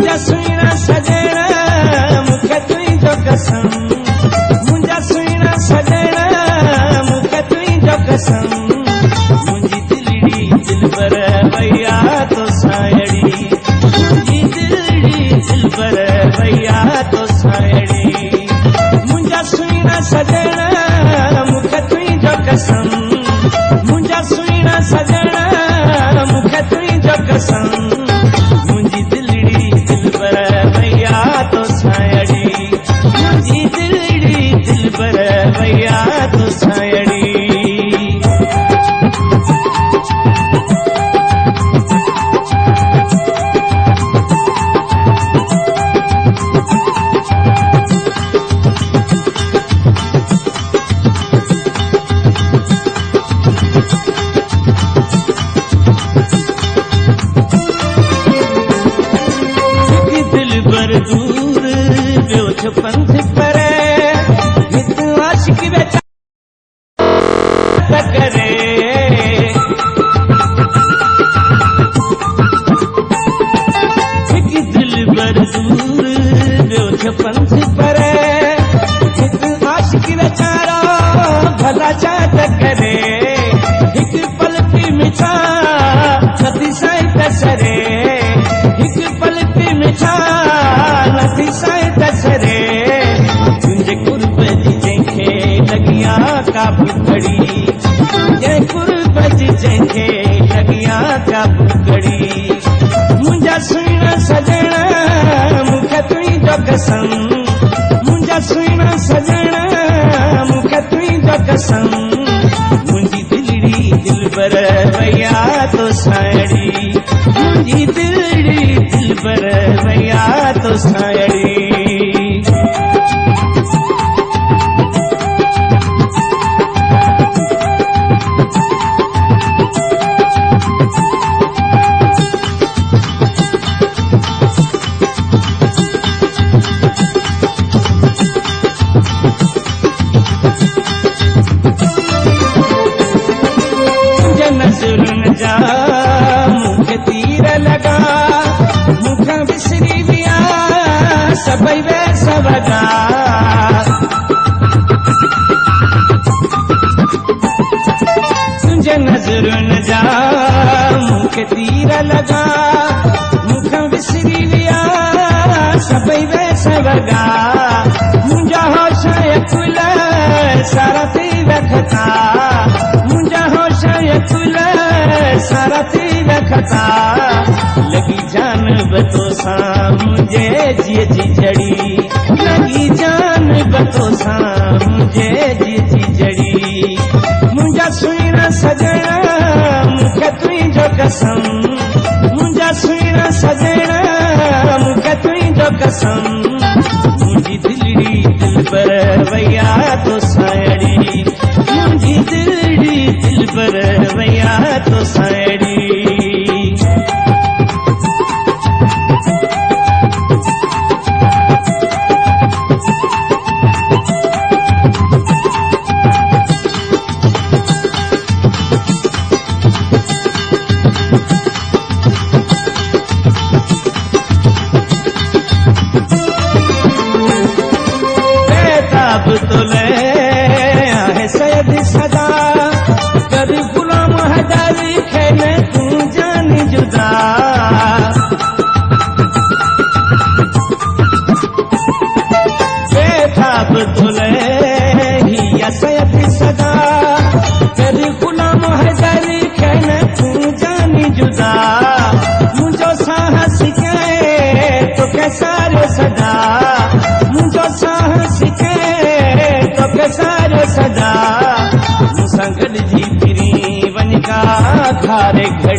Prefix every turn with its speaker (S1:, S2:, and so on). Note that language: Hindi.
S1: मुंहिंजा सुहिणा सजणा मूंखे तुंहिंजो कसम, मुंहिंजा सुहिणा सजणा मूंखे तुंहिंजो कसम, मुंहिंजी दिलड़ी दिलबर भैया तोसां अड़ी, मुंहिंजी दिलड़ी दिलबर भैया तोसां अड़ी, मुंहिंजा सुहिणा सजणा मूंखे तुंहिंजो कसम, मुंहिंजा सुहिणा सजणा मूंखे तुंहिंजो कसम, मुंहिंजी दिलड़ी दिलबर भैया तोसां अड़ी, मुंहिंजी दिलड़ी दिलबर भैया तोसां अड़ी। दिलबर दूर ॿियो छो पंथ परे, हिकु आशिक वेचारा करे, हिकु दिलबर दूर ॿियो छो पंथ परे, हिकु आशिक वेचारा भला छा त करे, हिकु पल पी मिठा नथी साईं तसरे, हिकु पल पी मिठा नथी साईं तसरे, तुंहिंजे कुर्ब जी जंहिंखे लॻियां का भुॻड़ी, तुंहिंजे कुर्ब जी जंहिंखे लॻियां का भुॻड़ी, मुंहिंजा सुहिणा सजणा मूंखे तुंहिंजो कसम, मुंहिंजा सुहिणा सजणा मूंखे तुंहिंजो कसम, मुंहिंजी दिलड़ी दिलबर भैया तोसां अड़ी, मुंहिंजी दिलड़ी दिलबर भैया तोसां अड़ी। नज़रुनि जा मूंखे तीर लॻा, मूंखां विसरी विया सभई वैस वॻा, तुंहिंजे नज़रुनि जा मूंखे तीर लॻा, मूंखां विसरी विया सभई वैस वॻा, मुंहिंजा होश कुल सारा थी रखता, मुंहिंजा होश कुल सारा थी रखता, लॻी जान बतोसां मुंहिंजे जीअ जी जड़ी, लॻी जान बतोसां मुंहिंजे जीअ जी जड़ी, मुंहिंजा सुहिणा सजणा मूंखे तुंहिंजो कसम, मुंहिंजा सुहिणा सजणा मूंखे तुंहिंजो कसम, मुंहिंजी दिलड़ी दिलबर भैया तोसां अड़ी, मुंहिंजी दिलड़ी दिलबर भैया तोसां अड़ी। बेताब तो ले आहे सैयद सदा, कर गुलाम हैदर खेले तू जान जुदा, बेताब तो ले हिया सैयद सदा, कर गुलाम हैदर खेले तू जान जुदा, मुंहिंजो साहस के तोखे सारो सदा, मुंहिंजो साहस के तोखे सारो सदा, मूंसां गॾिजी फिरी वञ का खारे घड़ी।